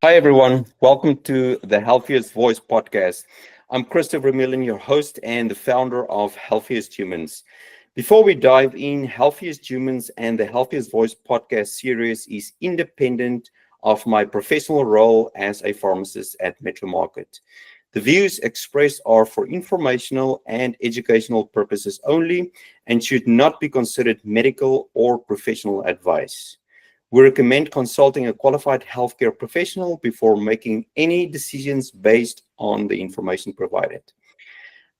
Hi, everyone. Welcome to the Healthiest Voice podcast. I'm Christopher Millen, your host and the founder of Healthiest Humans. Before we dive in, Healthiest Humans and the Healthiest Voice podcast series is independent of my professional role as a pharmacist at Metro Market. The views expressed are for informational and educational purposes only and should not be considered medical or professional advice. We recommend consulting a qualified healthcare professional before making any decisions based on the information provided.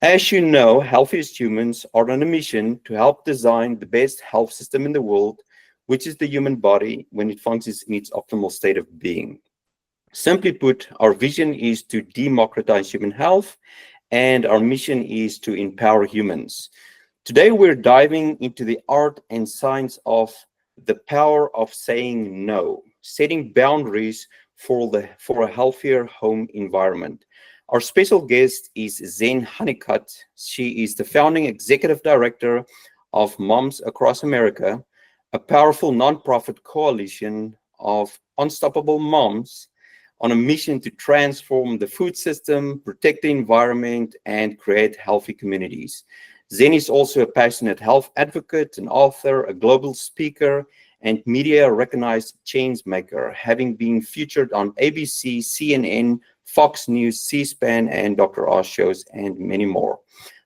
As you know, Healthiest Humans are on a mission to help design the best health system in the world, which is the human body when it functions in its optimal state of being. Simply put, our vision is to democratize human health, and our mission is to empower humans. Today, we're diving into the art and science of the power of saying no, setting boundaries for a healthier home environment. Our special guest is Zen Honeycutt. She is the founding executive director of Moms Across America, a powerful nonprofit coalition of unstoppable moms on a mission to transform the food system, protect the environment, and create healthy communities. Zen is also a passionate health advocate, an author, a global speaker, and media-recognized change maker, having been featured on ABC, CNN, Fox News, C-SPAN, and Dr. Oz shows, and many more.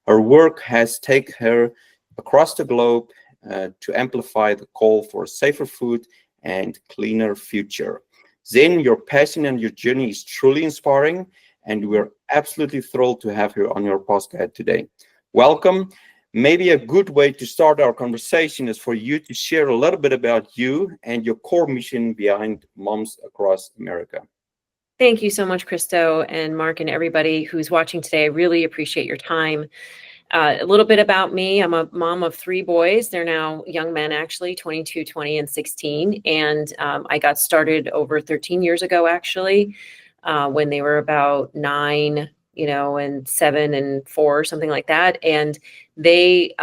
Her work has taken her across the globe to amplify the call for a safer food and cleaner future. Zen, your passion and your journey is truly inspiring, and we're absolutely thrilled to have her on your podcast today. Welcome. Maybe a good way to start our conversation is for you to share a little bit about you and your core mission behind Moms Across America. Thank you so much, Christo and Mark and everybody who's watching today. I really appreciate your time. A little bit about me. I'm a mom of 3 boys. They're now young men, actually, 22, 20, and 16. And I got started over 13 years ago, actually, when they were about 9, and 7 and 4, something like that. And they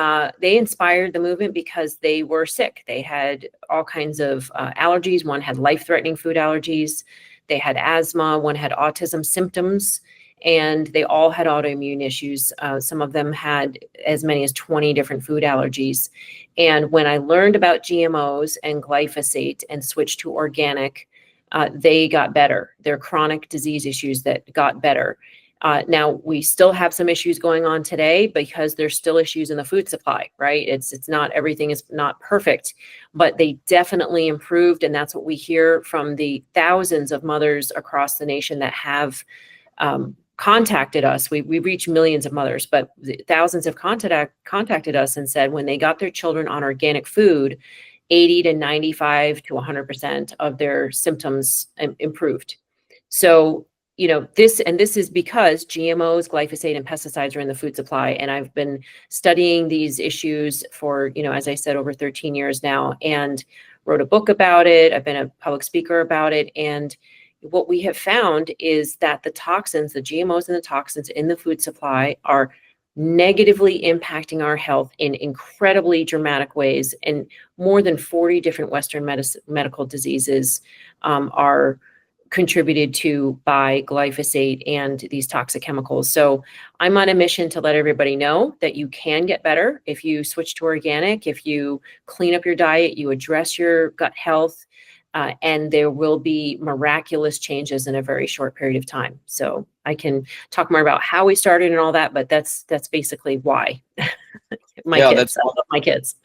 inspired the movement because they were sick. They had all kinds of allergies. One had life-threatening food allergies. They had asthma. One had autism symptoms. And they all had autoimmune issues. Some of them had as many as 20 different food allergies. And when I learned about GMOs and glyphosate and switched to organic, they got better. They're chronic disease issues that got better. Now, we still have some issues going on today because there's still issues in the food supply, right? It's not, everything is not perfect, but they definitely improved. And that's what we hear from the thousands of mothers across the nation that have contacted us. We reach millions of mothers, but thousands have contacted us and said when they got their children on organic food, 80 to 95 to 100% of their symptoms improved. So, this is because GMOs, glyphosate, and pesticides are in the food supply. And I've been studying these issues for, as I said, over 13 years now, and wrote a book about it. I've been a public speaker about it. And what we have found is that the toxins, the GMOs and the toxins in the food supply are negatively impacting our health in incredibly dramatic ways. And more than 40 different Western medical diseases are contributed to by glyphosate and these toxic chemicals. So I'm on a mission to let everybody know that you can get better if you switch to organic, if you clean up your diet, you address your gut health, and there will be miraculous changes in a very short period of time. So I can talk more about how we started and all that, but that's basically why. I love my kids.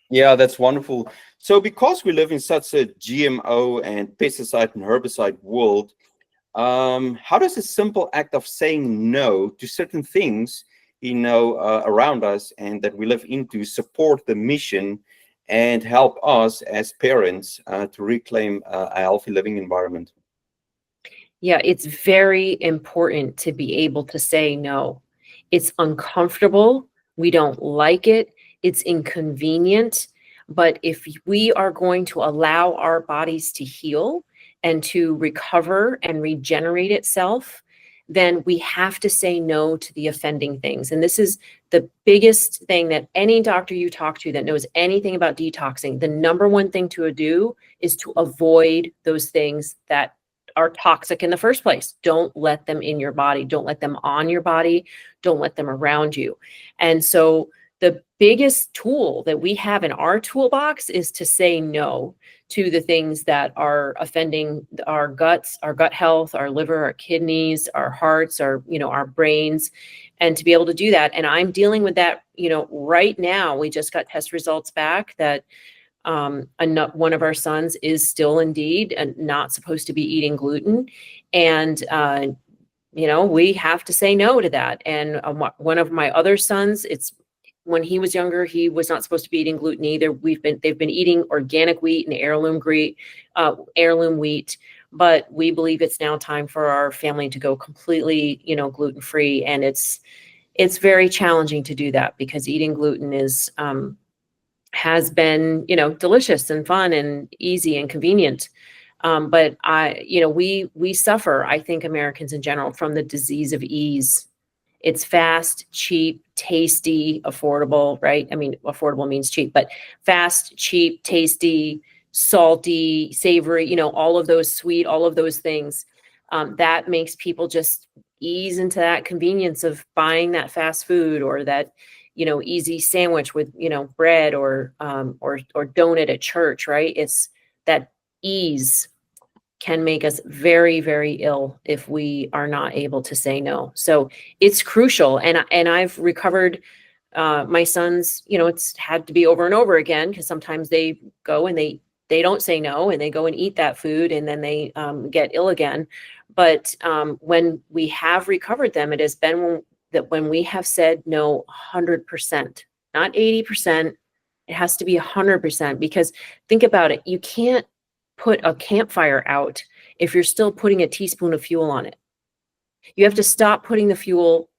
Yeah, that's wonderful. So because we live in such a GMO and pesticide and herbicide world, how does a simple act of saying no to certain things, around us and that we live into support the mission and help us as parents to reclaim a healthy living environment? Yeah, it's very important to be able to say no. It's uncomfortable. We don't like it. It's inconvenient. But if we are going to allow our bodies to heal and to recover and regenerate itself, then we have to say no to the offending things. And this is the biggest thing that any doctor you talk to that knows anything about detoxing, the number one thing to do is to avoid those things that are toxic in the first place. Don't let them in your body. Don't let them on your body. Don't let them around you. And so the biggest tool that we have in our toolbox is to say no to the things that are offending our guts, our gut health, our liver, our kidneys, our hearts, our brains, and to be able to do that. And I'm dealing with that, right now. We just got test results back that one of our sons is still indeed not supposed to be eating gluten. And, we have to say no to that. And one of my other sons, when he was younger, he was not supposed to be eating gluten either. They've been eating organic wheat and heirloom wheat, but we believe it's now time for our family to go completely, gluten-free. And it's very challenging to do that because eating gluten has been, delicious and fun and easy and convenient. But we suffer, I think, Americans in general, from the disease of ease. It's fast, cheap, tasty, affordable, right? I mean, affordable means cheap, but fast, cheap, tasty, salty, savory, all of those sweet, all of those things. That makes people just ease into that convenience of buying that fast food or that, easy sandwich with, bread or donut at church, right? It's that ease can make us very, very ill if we are not able to say no. So it's crucial. And I've recovered my sons, it's had to be over and over again because sometimes they go and they don't say no and they go and eat that food and then they get ill again. But when we have recovered them, it has been when we have said no 100%, not 80%, it has to be 100%. Because think about it, you can't put a campfire out if you're still putting a teaspoon of fuel on it. You have to stop putting the fuel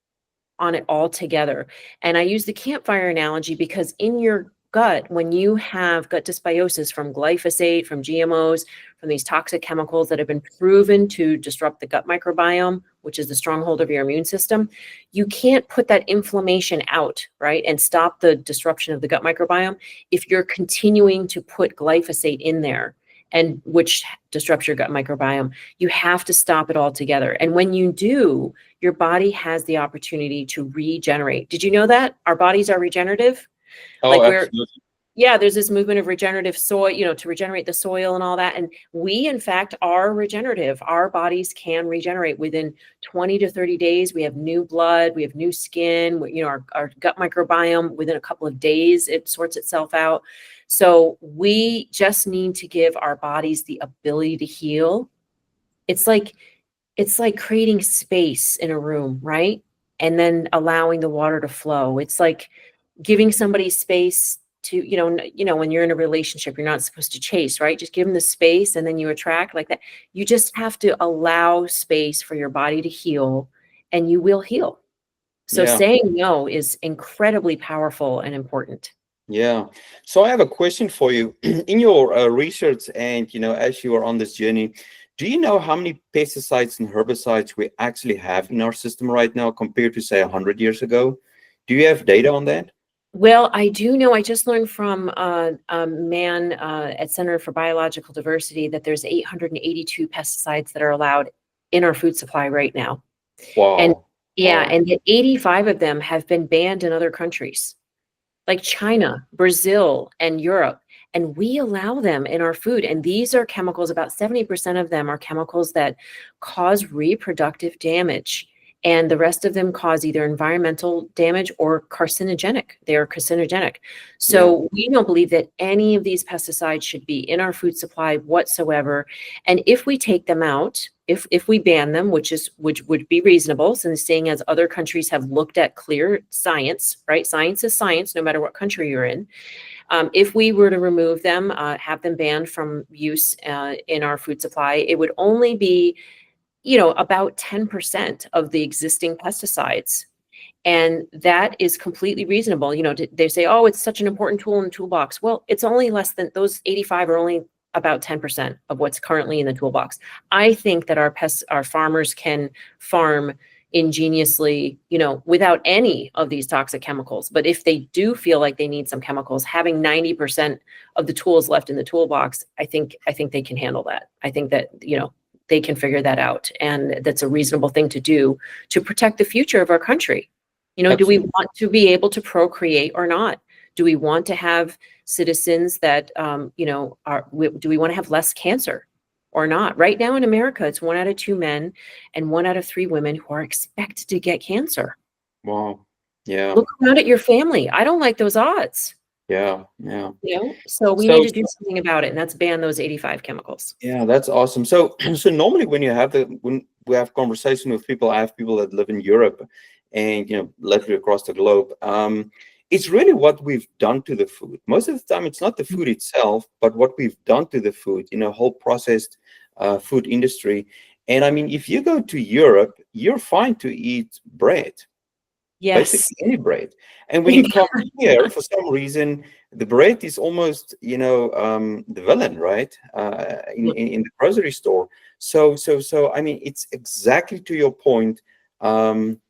on it altogether. And I use the campfire analogy because in your gut, when you have gut dysbiosis from glyphosate, from GMOs, from these toxic chemicals that have been proven to disrupt the gut microbiome, which is the stronghold of your immune system, you can't put that inflammation out, right? And stop the disruption of the gut microbiome if you're continuing to put glyphosate in there, and which disrupts your gut microbiome. You have to stop it altogether. And when you do, your body has the opportunity to regenerate. Did you know that? Our bodies are regenerative. Oh, absolutely. There's this movement of regenerative soil, to regenerate the soil and all that. And we, in fact, are regenerative. Our bodies can regenerate within 20 to 30 days. We have new blood, we have new skin, our gut microbiome, within a couple of days, it sorts itself out. So we just need to give our bodies the ability to heal. It's like creating space in a room, right? And then allowing the water to flow. It's like giving somebody space to, when you're in a relationship, you're not supposed to chase, right? Just give them the space and then you attract like that. You just have to allow space for your body to heal and you will heal. So saying no is incredibly powerful and important. Yeah. So I have a question for you. In your research and, as you are on this journey, do you know how many pesticides and herbicides we actually have in our system right now compared to, say, 100 years ago? Do you have data on that? Well, I do know, I just learned from a man at Center for Biological Diversity that there's 882 pesticides that are allowed in our food supply right now. Wow. And Wow. and 85 of them have been banned in other countries like China, Brazil, and Europe. And we allow them in our food. And these are chemicals, about 70% of them are chemicals that cause reproductive damage. And the rest of them cause either environmental damage or carcinogenic. They are carcinogenic. So we don't believe that any of these pesticides should be in our food supply whatsoever. And if we take them out, if we ban them, which would be reasonable, since seeing as other countries have looked at clear science, right? Science is science, no matter what country you're in. If we were to remove them, have them banned from use in our food supply, it would only be about 10% of the existing pesticides. And that is completely reasonable. They say, oh, it's such an important tool in the toolbox. Well, it's only less than those 85 are only about 10% of what's currently in the toolbox. I think that our farmers can farm ingeniously, without any of these toxic chemicals. But if they do feel like they need some chemicals, having 90% of the tools left in the toolbox, I think they can handle that. I think that, they can figure that out. And that's a reasonable thing to do to protect the future of our country. Do we Absolutely. want to be able to procreate or not? Do we want to have citizens that, do we want to have less cancer or not? Right now in America, it's 1 out of 2 men and 1 out of 3 women who are expected to get cancer. Wow. Yeah. Look around at your family. I don't like those odds. Yeah. Yeah. So we So need to do something about it, and that's ban those 85 chemicals. yeah, that's awesome. So so normally when we have conversation with people, I have people that live in Europe and literally across the globe. It's really what we've done to the food. Most of the time, it's not the food itself, but what we've done to the food. Whole processed food industry. And I mean, if you go to Europe, you're fine to eat bread, Yes. basically any bread. And when you come here, for some reason, the bread is almost, the villain, right? In the grocery store. So, I mean, it's exactly to your point.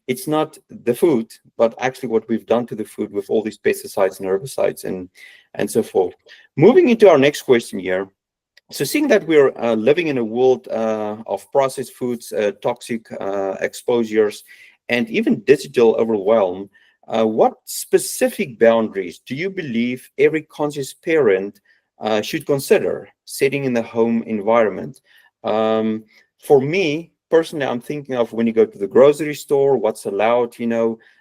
It's not the food, but actually what we've done to the food with all these pesticides and herbicides and so forth. Moving into our next question here. So seeing that we're living in a world of processed foods, toxic exposures, and even digital overwhelm, what specific boundaries do you believe every conscious parent should consider setting in the home environment? For me, personally, I'm thinking of when you go to the grocery store, what's allowed,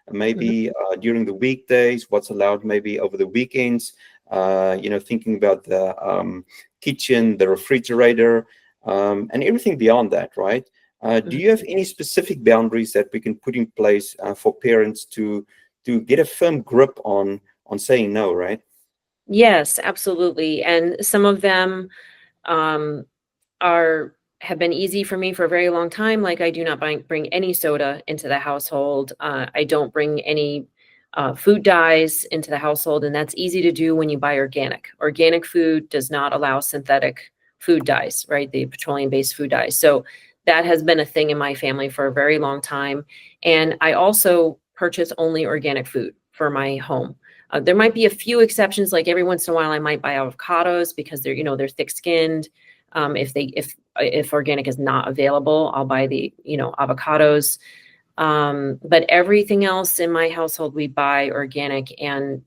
maybe during the weekdays, what's allowed maybe over the weekends, thinking about the kitchen, the refrigerator, and everything beyond that, right? Do you have any specific boundaries that we can put in place for parents to get a firm grip on saying no, right? Yes, absolutely. And some of them um, have been easy for me for a very long time. Like I do not bring any soda into the household. I don't bring any food dyes into the household, and that's easy to do when you buy organic. Organic food does not allow synthetic food dyes, right? The petroleum-based food dyes. So that has been a thing in my family for a very long time. And I also purchase only organic food for my home. There might be a few exceptions, like every once in a while I might buy avocados because they're thick-skinned. If organic is not available, I'll buy the avocados. But everything else in my household we buy organic, and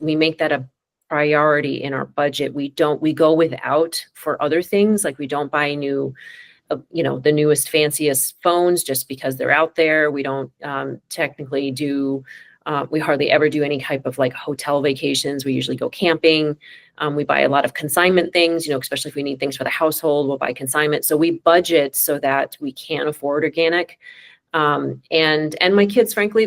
we make that a priority in our budget. We go without for other things, like we don't buy the newest fanciest phones just because they're out there. We don't technically do we hardly ever do any type of like hotel vacations. We usually go camping. We buy a lot of consignment things, especially if we need things for the household, we'll buy consignment. So we budget so that we can afford organic. And my kids, frankly,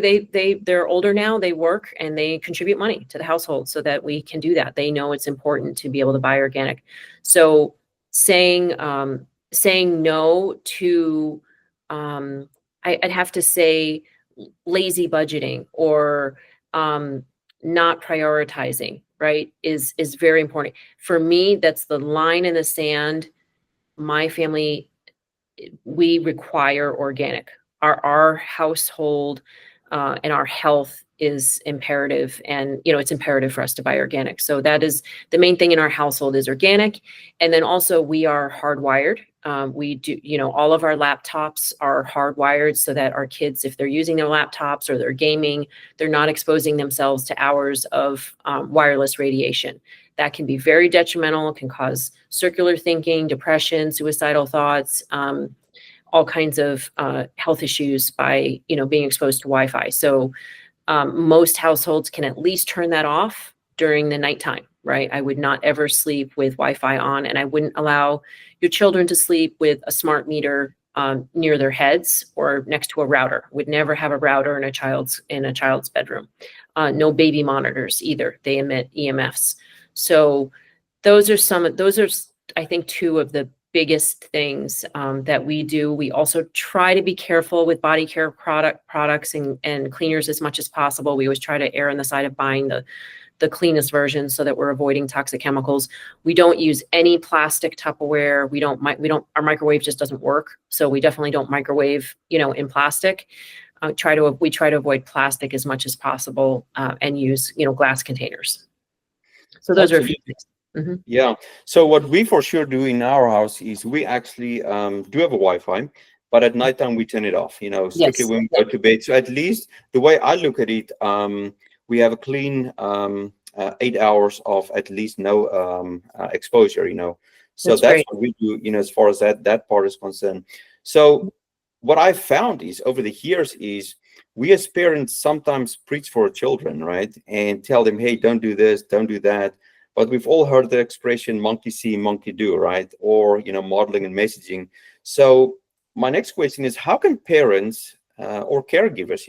they're older now, they work and they contribute money to the household so that we can do that. They know it's important to be able to buy organic. So saying no to, I'd have to say lazy budgeting or not prioritizing, right, is very important. For me, that's the line in the sand. My family, we require organic. Our household and our health is imperative, and it's imperative for us to buy organic. So that is the main thing in our household is organic. And then also we are hardwired. We do, all of our laptops are hardwired so that our kids, if they're using their laptops or they're gaming, they're not exposing themselves to hours of wireless radiation. That can be very detrimental. It can cause circular thinking, depression, suicidal thoughts, all kinds of health issues by being exposed to Wi-Fi. So most households can at least turn that off during the nighttime, right? I would not ever sleep with Wi-Fi on, and I wouldn't allow your children to sleep with a smart meter near their heads or next to a router. Would never have a router in a child's bedroom. No baby monitors either. They emit EMFs. So those are I think two of the biggest things that we do. We also try to be careful with body care products and cleaners as much as possible. We always try to err on the side of buying the cleanest version so that we're avoiding toxic chemicals. We don't use any plastic Tupperware. Our microwave just doesn't work. So we definitely don't microwave, in plastic. We try to avoid plastic as much as possible and use, glass containers. So those are a few Absolutely. things. Hmm. Yeah. So what we for sure do in our house is we actually do have a Wi-Fi, but at nighttime we turn it off, strictly Yes. when we Yep. go to bed. So at least the way I look at it, we have a clean 8 hours of at least no exposure. So That's that's great. what we do, as far as that part is concerned. So what I found is over the years is we as parents sometimes preach for our children, right? And tell them, hey, don't do this, don't do that. But we've all heard the expression monkey see, monkey do, right? Or, modeling and messaging. So my next question is, how can parents or caregivers,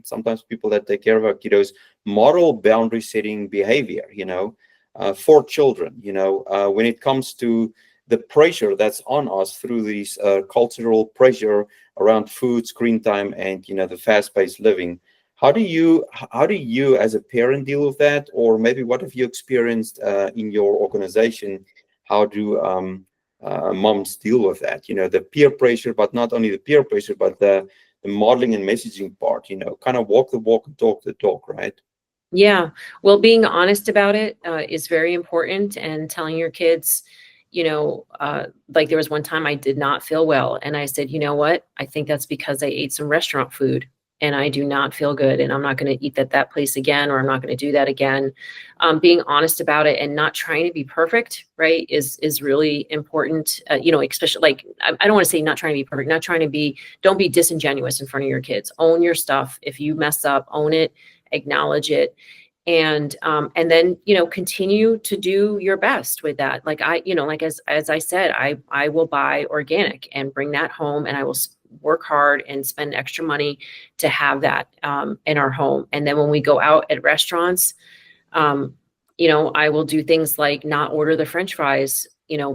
sometimes people that take care of our kiddos, model boundary setting behavior, for children, when it comes to the pressure that's on us through these cultural pressure around food, screen time, and the fast-paced living. How do you as a parent deal with that, or maybe what have you experienced in your organization? How do moms deal with that? The peer pressure, but not only the peer pressure, but the modeling and messaging part. Kind of walk the walk and talk the talk, right? Yeah. Well, being honest about it is very important, and telling your kids, like there was one time I did not feel well, and I said, you know what? I think that's because I ate some restaurant food and I do not feel good, and I'm not going to eat at that place again, or I'm not going to do that again. Being honest about it and not trying to be perfect, right, is really important. Especially like I don't want to say not trying to be perfect, not trying to be. Don't be disingenuous in front of your kids. Own your stuff. If you mess up, own it, acknowledge it, and then continue to do your best with that. Like like as I said, I will buy organic and bring that home, and I will work hard and spend extra money to have that in our home. And then when we go out at restaurants, um, I will do things like not order the French fries,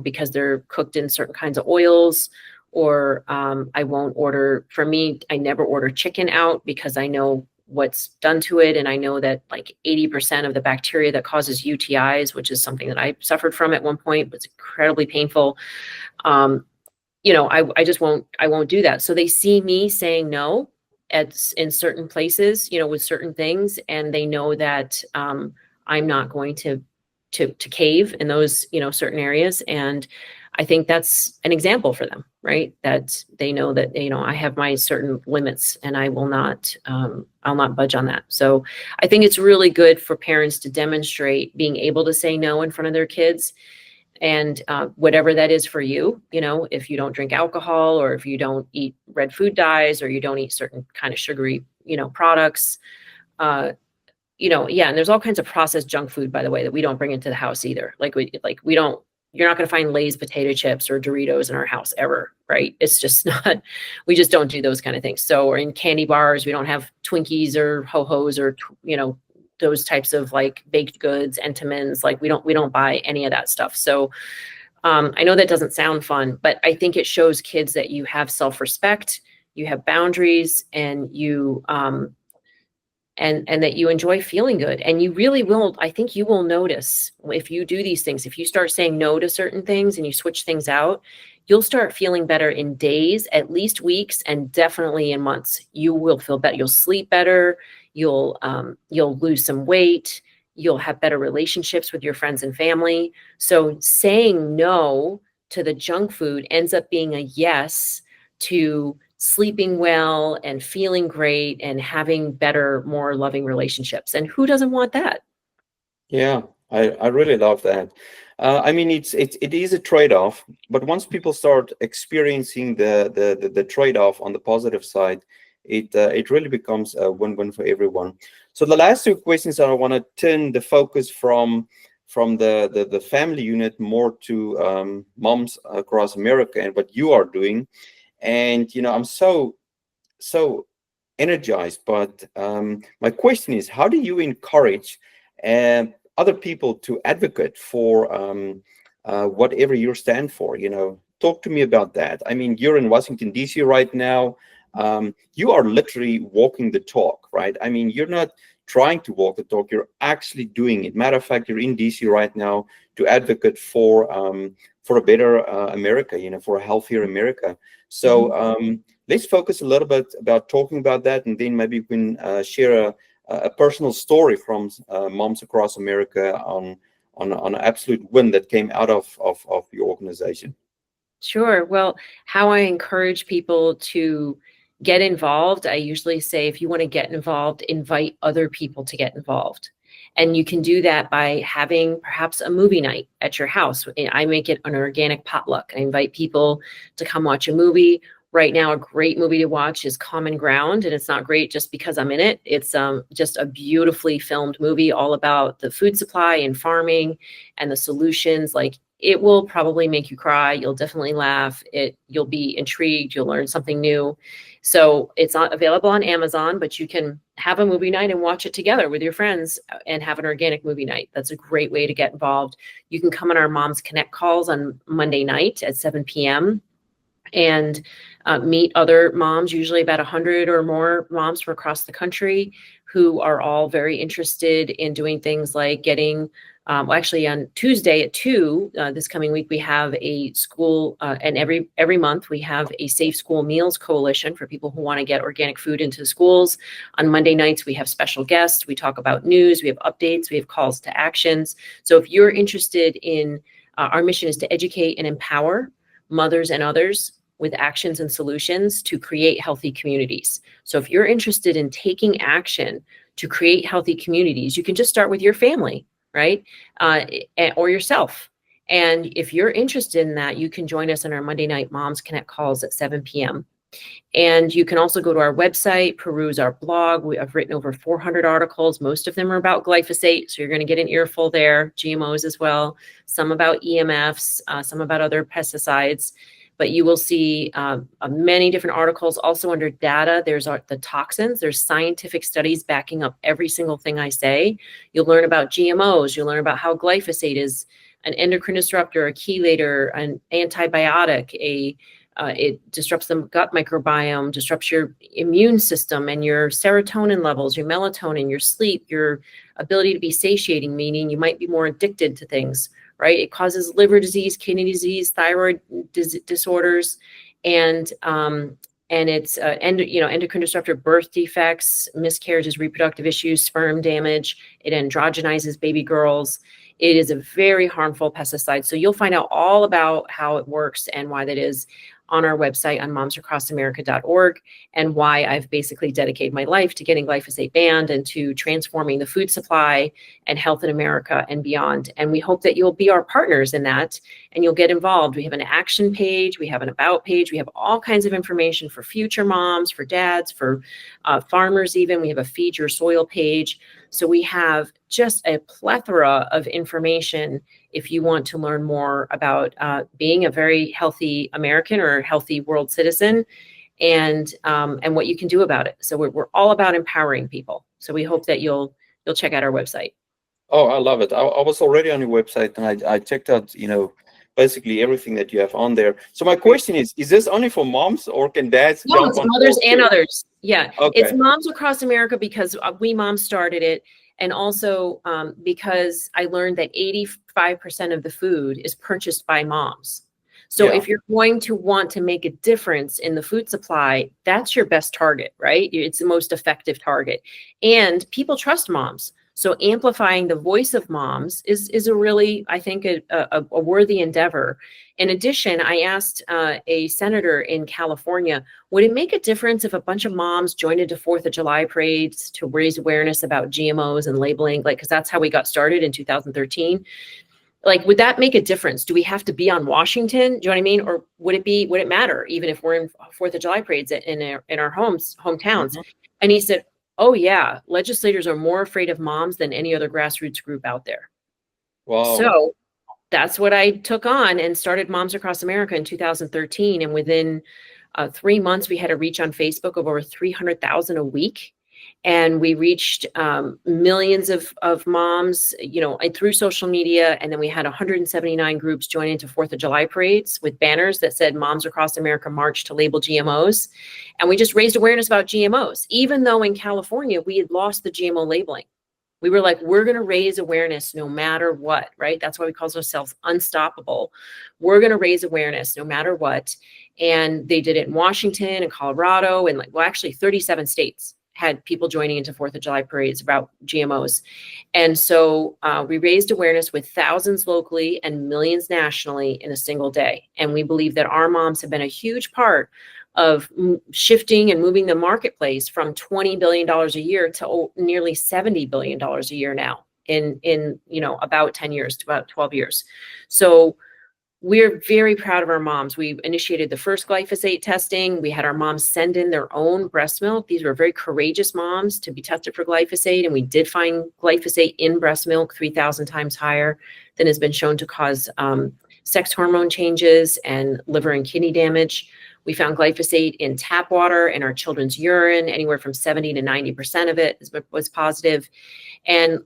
because they're cooked in certain kinds of oils. Or I won't order. For me, I never order chicken out because I know what's done to it, and I know that like 80% of the bacteria that causes UTIs, which is something that I suffered from at one point, was incredibly painful. um, I just won't do that. So they see me saying no in certain places, with certain things, and they know that I'm not going to cave in those, certain areas. And I think that's an example for them, right? That they know that, I have my certain limits, and I will not, I'll not budge on that. So I think it's really good for parents to demonstrate being able to say no in front of their kids. And whatever that is for you, if you don't drink alcohol, or if you don't eat red food dyes, or you don't eat certain kind of sugary, products, uh, yeah. And there's all kinds of processed junk food, by the way, that we don't bring into the house either. We don't, you're not going to find Lay's potato chips or Doritos in our house ever, right? It's just not, we just don't do those kind of things. So, or in candy bars, we don't have Twinkies or Ho-Hos or, those types of like baked goods, Entenmann's. Like we don't buy any of that stuff. So I know that doesn't sound fun, but I think it shows kids that you have self-respect, you have boundaries, and you and that you enjoy feeling good. And you really will, I think you will notice if you do these things. If you start saying no to certain things and you switch things out, you'll start feeling better in days, at least weeks, and definitely in months. You will feel better. You'll sleep better. You'll lose some weight. You'll have better relationships with your friends and family. So saying no to the junk food ends up being a yes to sleeping well and feeling great and having better, more loving relationships. And who doesn't want that? Yeah, I really love that. I mean, it is a trade-off, but once people start experiencing the trade-off on the positive side, it really becomes a win-win for everyone. So the last two questions, I want to turn the focus from the family unit more to moms across America and what you are doing. And I'm so energized. But my question is, how do you encourage other people to advocate for whatever you stand for? Talk to me about that. I mean, you're in Washington, D.C. right now. You are literally walking the talk, right? I mean, you're not trying to walk the talk, you're actually doing it. Matter of fact, you're in DC right now to advocate for a better America, for a healthier America. So let's focus a little bit about talking about that, and then maybe we can share a personal story from moms across America on an absolute win that came out of your organization? Sure. Well, how I encourage people to get involved, I usually say if you want to get involved, invite other people to get involved. And you can do that by having perhaps a movie night at your house. I make it an organic potluck. I invite people to come watch a movie. Right now, a great movie to watch is Common Ground, and it's not great just because I'm in it. It's just a beautifully filmed movie all about the food supply and farming and the solutions. Like, it will probably make you cry. You'll definitely laugh. You'll be intrigued. You'll learn something new. So it's not available on Amazon, but you can have a movie night and watch it together with your friends and have an organic movie night. That's a great way to get involved. You can come on our Moms Connect calls on Monday night at 7 p.m. and meet other moms, usually about 100 or more moms from across the country, who are all very interested in doing things like getting well, actually on Tuesday at 2 this coming week, we have a school, and every month we have a Safe School Meals Coalition for people who want to get organic food into schools. On Monday nights, we have special guests. We talk about news. We have updates. We have calls to actions. So if you're interested in, our mission is to educate and empower mothers and others with actions and solutions to create healthy communities. So if you're interested in taking action to create healthy communities, you can just start with your family, right? Or yourself. And if you're interested in that, you can join us on our Monday night Moms Connect calls at 7 p.m. And you can also go to our website, peruse our blog. We have written over 400 articles. Most of them are about glyphosate, so you're going to get an earful there, GMOs as well, some about EMFs, some about other pesticides. But you will see many different articles. Also under data, there's the toxins. There's scientific studies backing up every single thing I say. You'll learn about GMOs. You'll learn about how glyphosate is an endocrine disruptor, a chelator, an antibiotic, it disrupts the gut microbiome, disrupts your immune system and your serotonin levels, your melatonin, your sleep, your ability to be satiating, meaning you might be more addicted to things, right? It causes liver disease, kidney disease, thyroid disorders, and it's endocrine disruptor, birth defects, miscarriages, reproductive issues, sperm damage. It androgenizes baby girls. It is a very harmful pesticide. So you'll find out all about how it works and why that is on our website on momsacrossamerica.org, and why I've basically dedicated my life to getting glyphosate banned and to transforming the food supply and health in America and beyond. And we hope that you'll be our partners in that and you'll get involved. We have an action page, we have an about page, we have all kinds of information for future moms, for dads, for farmers even. We have a Feed Your Soil page. So we have just a plethora of information if you want to learn more about being a very healthy American or healthy world citizen, and what you can do about it. So we're all about empowering people. So we hope that you'll check out our website. Oh, I love it. I was already on your website and I checked out, basically everything that you have on there. So my question is this only for moms or can dads No, jump it's on mothers board and too? others. Yeah, Okay. it's Moms Across America because we moms started it. And also because I learned that 85% of the food is purchased by moms. So Yeah. if you're going to want to make a difference in the food supply, that's your best target, right? It's the most effective target. And people trust moms. So amplifying the voice of moms is a really, I think, a worthy endeavor. In addition, I asked a senator in California, would it make a difference if a bunch of moms joined into 4th of July parades to raise awareness about GMOs and labeling? Like, because that's how we got started in 2013. Like, would that make a difference? Do we have to be on Washington? Do you know what I mean? Or would it matter even if we're in 4th of July parades in our hometowns? Mhm. And he said, oh yeah, legislators are more afraid of moms than any other grassroots group out there. Wow. So that's what I took on and started Moms Across America in 2013. And within 3 months, we had a reach on Facebook of over 300,000 a week. And we reached millions of moms, through social media. And then we had 179 groups join into 4th of July parades with banners that said Moms Across America March to Label GMOs. And we just raised awareness about GMOs, even though in California, we had lost the GMO labeling. We were like, we're going to raise awareness no matter what, right? That's why we call ourselves unstoppable. We're going to raise awareness no matter what. And they did it in Washington and Colorado and actually 37 states. had people joining into 4th of July parades about GMOs. And so we raised awareness with thousands locally and millions nationally in a single day. And we believe that our moms have been a huge part of shifting and moving the marketplace from $20 billion a year to nearly $70 billion a year now in about 10 years to about 12 years. So we're very proud of our moms. We initiated the first glyphosate testing. We had our moms send in their own breast milk. These were very courageous moms to be tested for glyphosate. And we did find glyphosate in breast milk 3,000 times higher than has been shown to cause sex hormone changes and liver and kidney damage. We found glyphosate in tap water and our children's urine. Anywhere from 70 to 90% of it was positive. And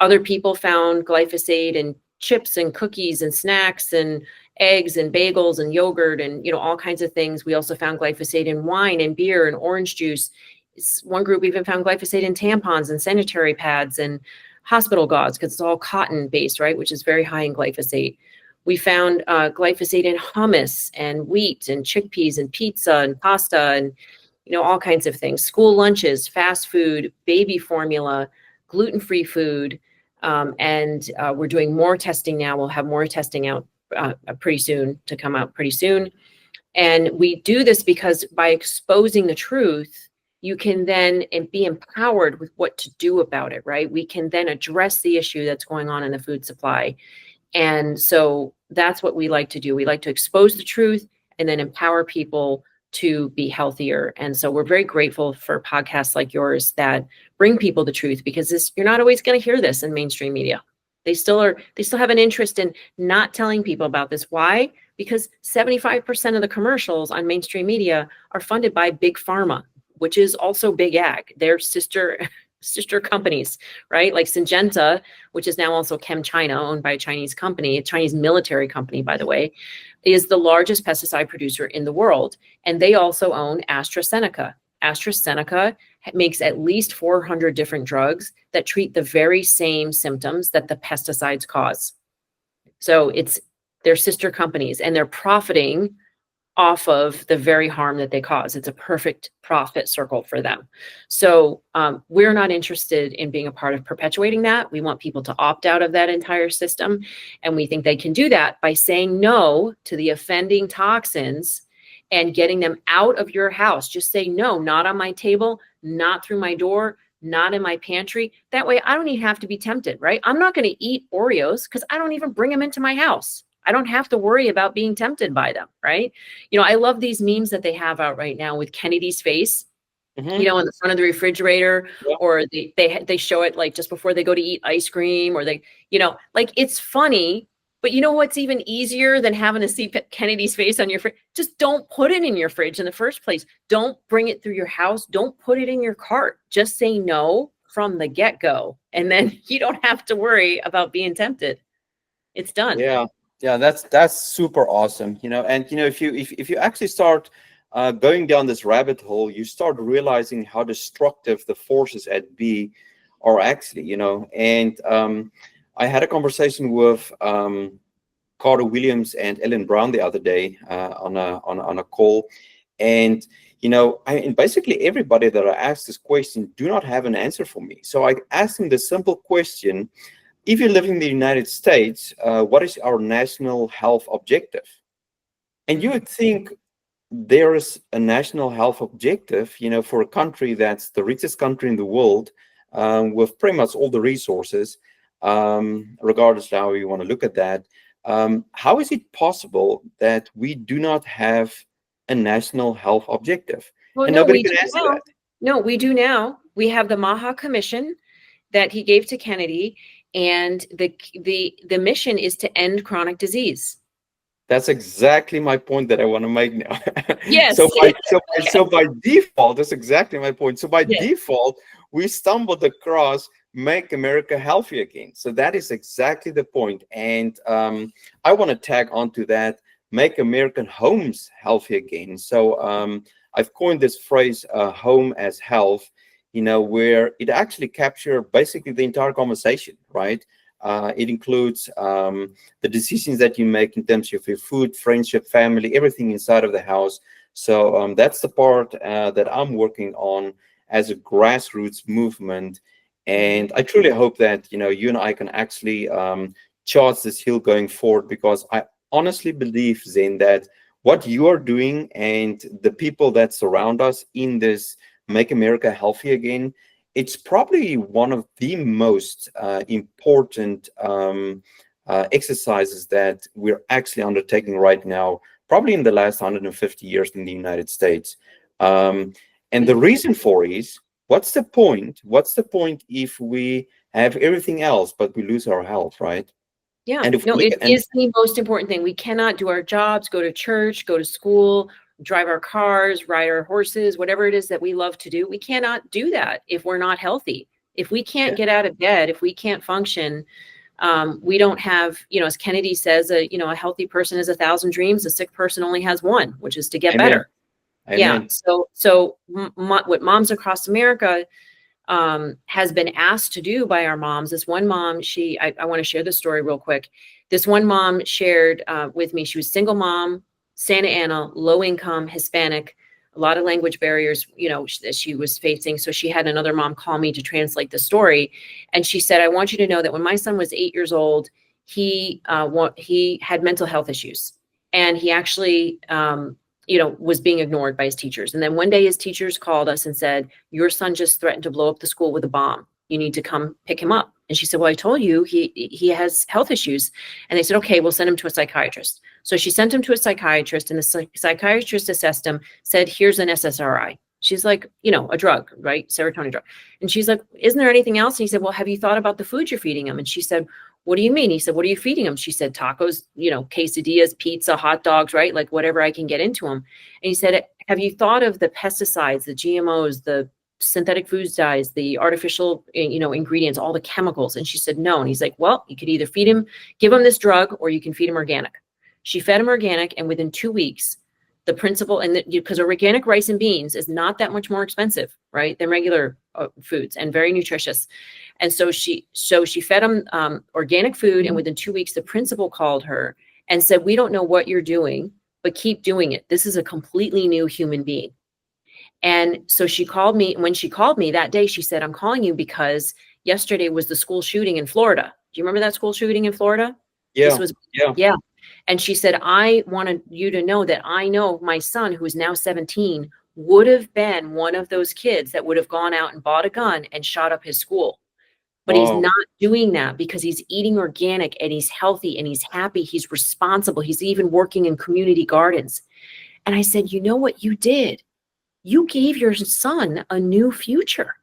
other people found glyphosate in chips and cookies and snacks and eggs and bagels and yogurt and all kinds of things. We also found glyphosate in wine and beer and orange juice. One group even found glyphosate in tampons and sanitary pads and hospital gauze because it's all cotton based, right, which is very high in glyphosate. We found glyphosate in hummus and wheat and chickpeas and pizza and pasta and all kinds of things. School lunches, fast food, baby formula, gluten-free food. And we're doing more testing now. We'll have more testing out pretty soon to come out pretty soon. And we do this because by exposing the truth, you can then be empowered with what to do about it, right? We can then address the issue that's going on in the food supply. And so that's what we like to do. We like to expose the truth and then empower people to be healthier. And so we're very grateful for podcasts like yours that bring people the truth, because you're not always going to hear this in mainstream media. They still have an interest in not telling people about this. Why? Because 75% of the commercials on mainstream media are funded by Big Pharma, which is also Big Ag. They're sister companies, right? Like Syngenta, which is now also ChemChina, owned by a Chinese company, a Chinese military company, by the way, is the largest pesticide producer in the world. And they also own AstraZeneca. AstraZeneca makes at least 400 different drugs that treat the very same symptoms that the pesticides cause. So they're sister companies and they're profiting off of the very harm that they cause. It's a perfect profit circle for them. So we're not interested in being a part of perpetuating that. We want people to opt out of that entire system. And we think they can do that by saying no to the offending toxins and getting them out of your house. Just say no, not on my table, not through my door, not in my pantry. That way I don't even have to be tempted, right? I'm not going to eat Oreos because I don't even bring them into my house. I don't have to worry about being tempted by them, right? I love these memes that they have out right now with Kennedy's face, in the front of the refrigerator, or they show it like just before they go to eat ice cream, or it's funny. But what's even easier than having to see Kennedy's face on your fridge? Just don't put it in your fridge in the first place. Don't bring it through your house. Don't put it in your cart. Just say no from the get-go. And then you don't have to worry about being tempted. It's done. Yeah, that's super awesome. And if you actually start going down this rabbit hole, you start realizing how destructive the forces at B are actually. And I had a conversation with Carter Williams and Ellen Brown the other day on a call, and basically everybody that I asked this question do not have an answer for me. So I asked them the simple question: if you live in the United States, what is our national health objective? And you would think there is a national health objective, for a country that's the richest country in the world, with pretty much all the resources, regardless of how you want to look at that. How is it possible that we do not have a national health objective? Well, and no, nobody can answer that. No, we do now. We have the Maha Commission that he gave to Kennedy. And the mission is to end chronic disease. That's exactly my point that I want to make now. Yes. So by default, that's exactly my point. So by default, we stumbled across Make America Healthy Again. So that is exactly the point. And I want to tag onto that, Make American Homes Healthy Again. So I've coined this phrase, home as health, where it actually captures basically the entire conversation, right? It includes the decisions that you make in terms of your food, friendship, family, everything inside of the house. So that's the part that I'm working on. as a grassroots movement. And I truly hope that, you and I can actually chart this hill going forward, because I honestly believe, Zen, that what you are doing and the people that surround us in this Make America Healthy Again, it's probably one of the most important exercises that we're actually undertaking right now, probably in the last 150 years in the United States. And the reason for is, what's the point? What's the point if we have everything else but we lose our health, right? Yeah, And if we no, look it at, and is the most important thing. We cannot do our jobs, go to church, go to school, drive our cars, ride our horses, whatever it is that we love to do. We cannot do that if we're not healthy. If we can't get out of bed, if we can't function, we don't have, as Kennedy says, a healthy person has 1,000 dreams. A sick person only has one, which is to get Amen. better. Yeah. Amen. So what Moms Across America has been asked to do by our moms. This one mom, I want to share this story real quick. This one mom shared with me, she was single mom, Santa Ana, low income, Hispanic, a lot of language barriers, that she was facing. So she had another mom call me to translate the story. And she said, I want you to know that when my son was 8 years old, he had mental health issues. And he actually, was being ignored by his teachers. And then one day his teachers called us and said, your son just threatened to blow up the school with a bomb. You need to come pick him up. And she said, well, I told you he has health issues. And they said, okay, we'll send him to a psychiatrist. So she sent him to a psychiatrist, and the psychiatrist assessed him, said, here's an SSRI. She's like, a drug, right? Serotonin drug. And she's like, isn't there anything else? And he said, well, have you thought about the food you're feeding him? And she said, what do you mean? He said, what are you feeding him? She said, tacos, quesadillas, pizza, hot dogs, right? Like whatever I can get into him. And he said, have you thought of the pesticides, the GMOs, the synthetic foods dyes, the artificial, ingredients, all the chemicals? And she said, no. And he's like, well, you could either give him this drug, or you can feed him organic. She fed him organic. And within 2 weeks, the principal, and because organic rice and beans is not that much more expensive, right, than regular foods, and very nutritious. And so she fed him organic food. And within 2 weeks, the principal called her and said, we don't know what you're doing, but keep doing it. This is a completely new human being. And so she called me. When she called me that day, she said, I'm calling you because yesterday was the school shooting in Florida. Do you remember that school shooting in Florida? Yeah. Yeah. And she said, I wanted you to know that I know my son, who is now 17, would have been one of those kids that would have gone out and bought a gun and shot up his school. But he's not doing that because he's eating organic, and he's healthy, and he's happy. He's responsible. He's even working in community gardens. And I said, you know what you did? You gave your son a new future.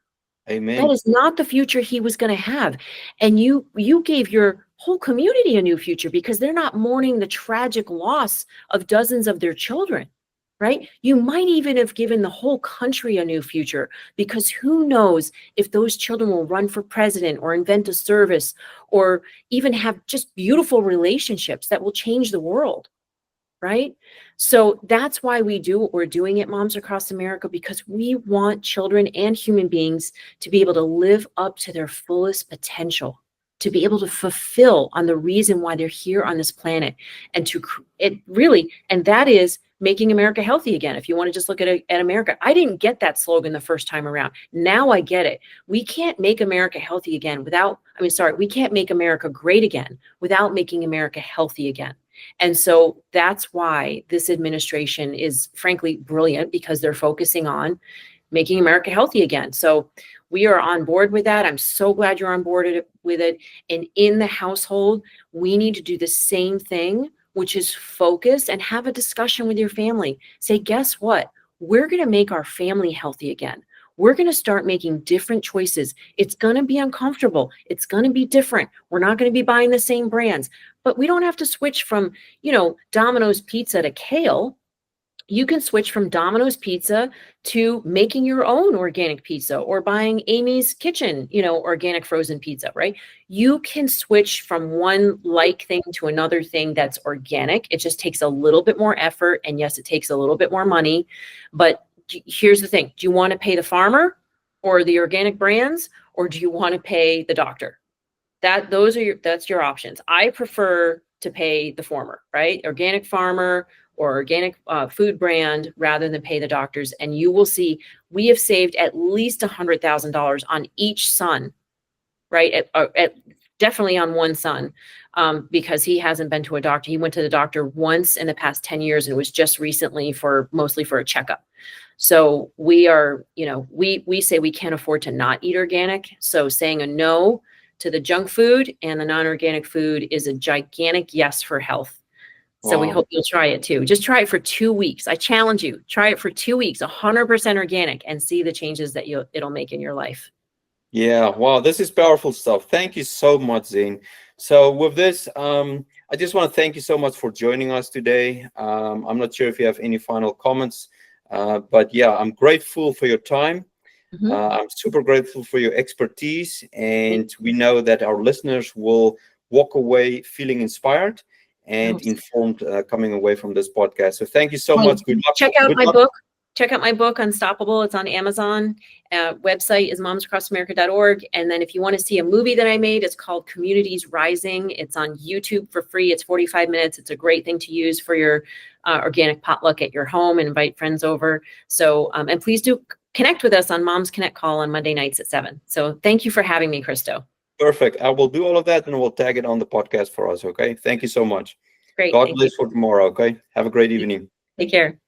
Amen. That is not the future he was going to have. And you gave your whole community a new future, because they're not mourning the tragic loss of dozens of their children, right? You might even have given the whole country a new future, because who knows if those children will run for president, or invent a service, or even have just beautiful relationships that will change the world. Right? So that's why we do what we're doing at Moms Across America, because we want children and human beings to be able to live up to their fullest potential, to be able to fulfill on the reason why they're here on this planet, and and that is making America healthy again. If you want to just look at America, I didn't get that slogan the first time around. Now I get it. We can't make America healthy again we can't make America great again without making America healthy again. And so that's why this administration is frankly brilliant, because they're focusing on making America healthy again. So we are on board with that. I'm so glad you're on board with it. And in the household, we need to do the same thing, which is focus and have a discussion with your family. Say, guess what? We're going to make our family healthy again. We're going to start making different choices. It's going to be uncomfortable. It's going to be different. We're not going to be buying the same brands, but we don't have to switch from, Domino's pizza to kale. You can switch from Domino's pizza to making your own organic pizza, or buying Amy's Kitchen, organic frozen pizza, right? You can switch from one thing to another thing that's organic. It just takes a little bit more effort. And yes, it takes a little bit more money, but here's the thing. Do you want to pay the farmer or the organic brands, or do you want to pay the doctor? That's your options. I prefer to pay the former, right? Organic farmer, or organic food brand rather than pay the doctors. And you will see we have saved at least $100,000 on each son, right? Definitely on one son, because he hasn't been to a doctor. He went to the doctor once in the past 10 years, and it was just recently mostly for a checkup. So we are, we say we can't afford to not eat organic. So saying a no to the junk food and the non-organic food is a gigantic yes for health. So we hope you'll try it too. Just try it for 2 weeks. I challenge you, try it for 2 weeks, 100% organic, and see the changes that it'll make in your life. Yeah, wow, this is powerful stuff. Thank you so much, Zen. So with this, I just want to thank you so much for joining us today. I'm not sure if you have any final comments, but yeah, I'm grateful for your time. I'm super grateful for your expertise, and we know that our listeners will walk away feeling inspired and informed coming away from this podcast. So thank you so much. Good luck. Check out my book. Check out my book, Unstoppable. It's on Amazon. Website is momsacrossamerica.org. And then if you want to see a movie that I made, it's called Communities Rising. It's on YouTube for free. It's 45 minutes. It's a great thing to use for your organic potluck at your home and invite friends over. So, and please do connect with us on Moms Connect Call on Monday nights at 7. So thank you for having me, Christo. Perfect. I will do all of that and we'll tag it on the podcast for us. Okay. Thank you so much. Great. God bless for tomorrow. Okay. Have a great evening. Take care.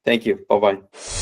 Thank you. Bye-bye.